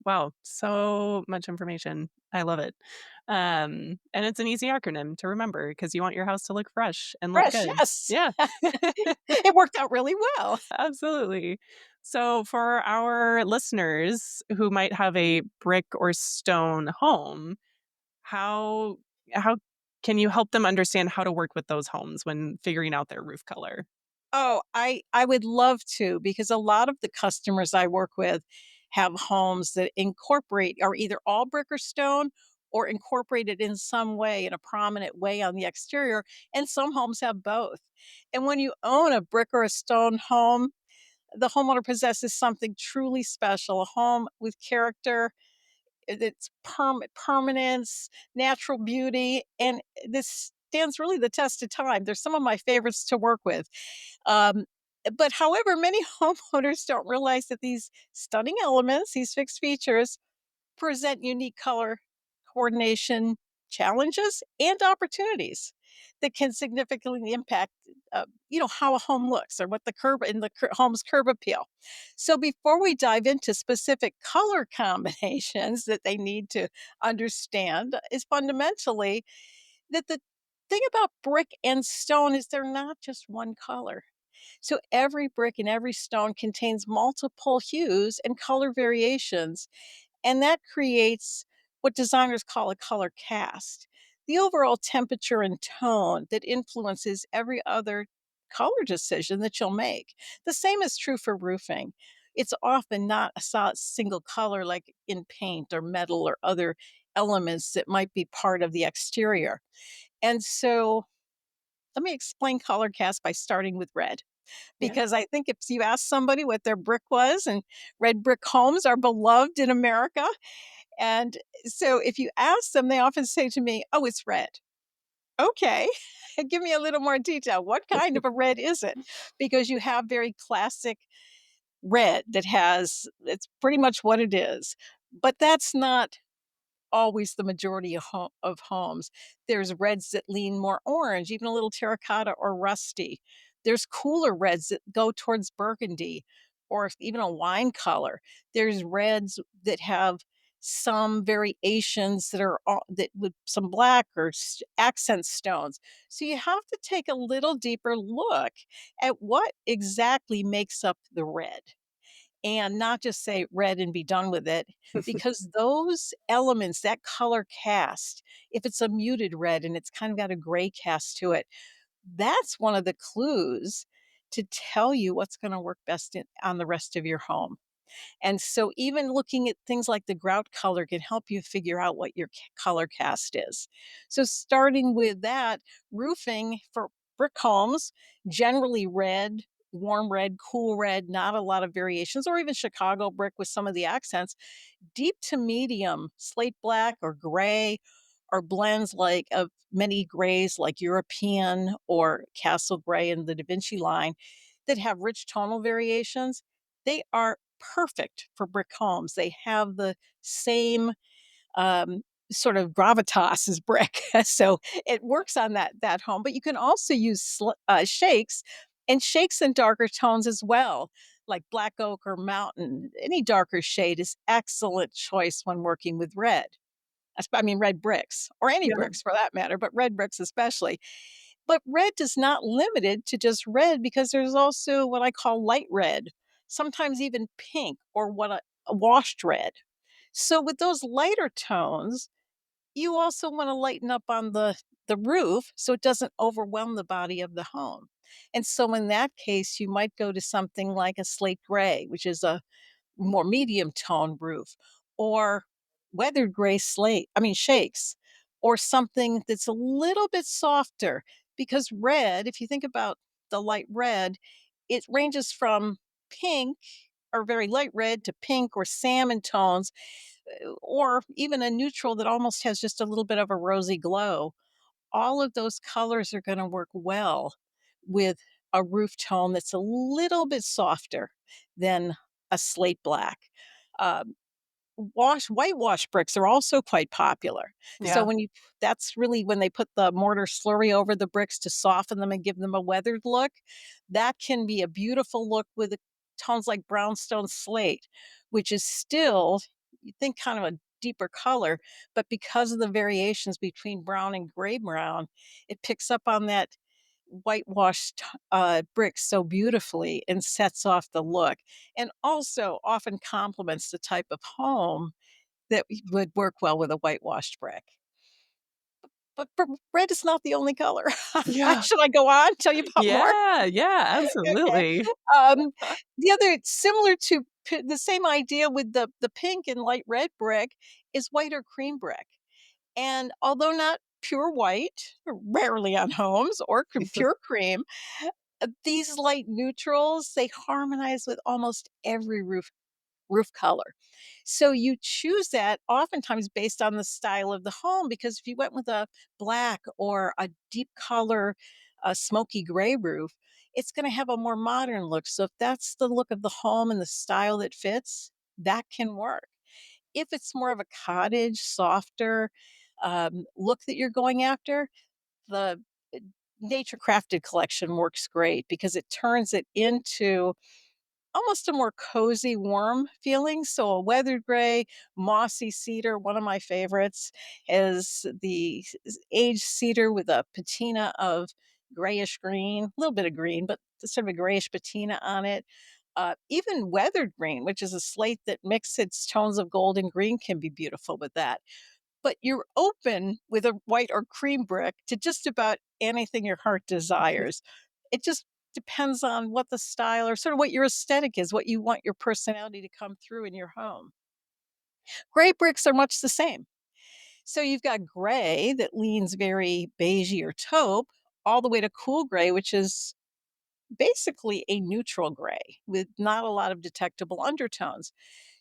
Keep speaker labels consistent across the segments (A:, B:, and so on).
A: Wow, so much information. I love it. And it's an easy acronym to remember because you want your house to look fresh and look
B: Fresh,
A: good.
B: yes.
A: Yeah.
B: It worked out really well.
A: Absolutely. So, for our listeners who might have a brick or stone home, how how can you help them understand how to work with those homes when figuring out their roof color?
B: Oh, I would love to because a lot of the customers I work with have homes that incorporate are either all brick or stone or incorporated in some way in a prominent way on the exterior, and some homes have both. And when you own a brick or a stone home, the homeowner possesses something truly special, a home with character, its permanence, natural beauty, and this stands really the test of time. They're some of my favorites to work with. Um, but however, many homeowners don't realize that these stunning elements, these fixed features, present unique color coordination challenges and opportunities that can significantly impact how a home looks or what the curb in the home's curb appeal. So before we dive into specific color combinations that they need to understand is fundamentally that the thing about brick and stone is they're not just one color. So every brick and every stone contains multiple hues and color variations, and that creates what designers call a color cast, the overall temperature and tone that influences every other color decision that you'll make. The same is true for roofing. It's often not a solid single color like in paint or metal or other elements that might be part of the exterior. And so let me explain color cast by starting with red,
A: Yeah.
B: because I think if you ask somebody what their brick was, and red brick homes are beloved in America, and so if you ask them, they often say to me, "Oh, it's red." Okay. Give me a little more detail. What kind of a red is it? Because you have very classic red that has it's pretty much what it is. But that's not always the majority of homes. There's reds that lean more orange, even a little terracotta or rusty. There's cooler reds that go towards burgundy or even a wine color. There's reds that have some variations that are that with some black or accent stones. So you have to take a little deeper look at what exactly makes up the red and not just say red and be done with it, because those elements, that color cast, if it's a muted red and it's kind of got a gray cast to it, that's one of the clues to tell you what's going to work best on the rest of your home. And so even looking at things like the grout color can help you figure out what your color cast is. So starting with that, roofing for brick homes, generally red, warm red, cool red, not a lot of variations, or even Chicago brick with some of the accents, deep to medium, slate black or gray, or blends like of many grays like European or Castle Gray and the Da Vinci line that have rich tonal variations. They are perfect for brick homes. They have the same um, sort of gravitas as brick, so it works on that home. But you can also use shakes in darker tones as well, like black oak or mountain. Any darker shade is excellent choice when working with red. I mean, red bricks or any
A: Yeah.
B: bricks for that matter, but red bricks especially. But red is not limited to just red because there's also what I call light red, sometimes even pink or a washed red. So with those lighter tones, you also want to lighten up on the roof so it doesn't overwhelm the body of the home. And so in that case, you might go to something like a slate gray, which is a more medium tone roof, or weathered gray shakes, or something that's a little bit softer. Because red, if you think about the light red, it ranges from pink or very light red to pink or salmon tones, or even a neutral that almost has just a little bit of a rosy glow. All of those colors are going to work well with a roof tone that's a little bit softer than a slate black. Um, whitewash bricks are also quite popular. So
A: Yeah.
B: that's really when they put the mortar slurry over the bricks to soften them and give them a weathered look. That can be a beautiful look with tones like brownstone slate, which is still you think kind of a deeper color, but because of the variations between brown and gray brown, it picks up on that whitewashed brick so beautifully and sets off the look, and also often complements the type of home that would work well with a whitewashed brick. But red is not the only color.
A: Yeah.
B: Should I go on, tell you about more?
A: Yeah, yeah,
B: Okay.
A: absolutely.
B: Um, the other similar to the same idea with the pink and light red brick is white or cream brick. And although not pure white, rarely on homes, or pure cream, these light neutrals, they harmonize with almost every roof color. So you choose that oftentimes based on the style of the home, because if you went with a black or a deep color, a smoky gray roof, it's going to have a more modern look. So if that's the look of the home and the style that fits, that can work. If it's more of a cottage, softer look that you're going after, the nature crafted collection works great because it turns it into almost a more cozy, warm feeling. So a weathered gray, mossy cedar, one of my favorites, is the aged cedar with a patina of grayish green, a little bit of green, but sort of a grayish patina on it. Even weathered green, which is a slate that mixes its tones of gold and green, can be beautiful with that. But you're open with a white or cream brick to just about anything your heart desires. It just depends on what the style or sort of what your aesthetic is, what you want your personality to come through in your home. Gray bricks are much the same. So you've got gray that leans very beigey or taupe, all the way to cool gray, which is basically a neutral gray with not a lot of detectable undertones.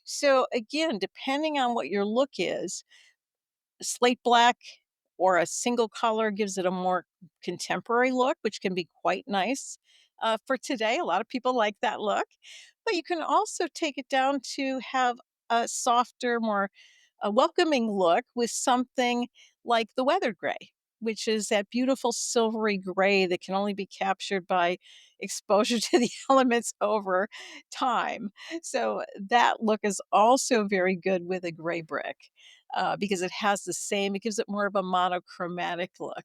B: So again, depending on what your look is, slate black or a single color gives it a more contemporary look, which can be quite nice. For today, a lot of people like that look, but you can also take it down to have a softer, more welcoming look with something like the weathered gray, which is that beautiful silvery gray that can only be captured by exposure to the elements over time. So that look is also very good with a gray brick because it has the same, it gives it more of a monochromatic look.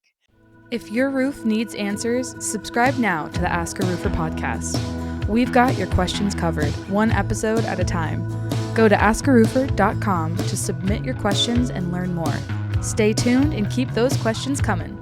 C: If your roof needs answers, subscribe now to the Ask a Roofer podcast. We've got your questions covered, one episode at a time. Go to AskARoofer.com to submit your questions and learn more. Stay tuned and keep those questions coming.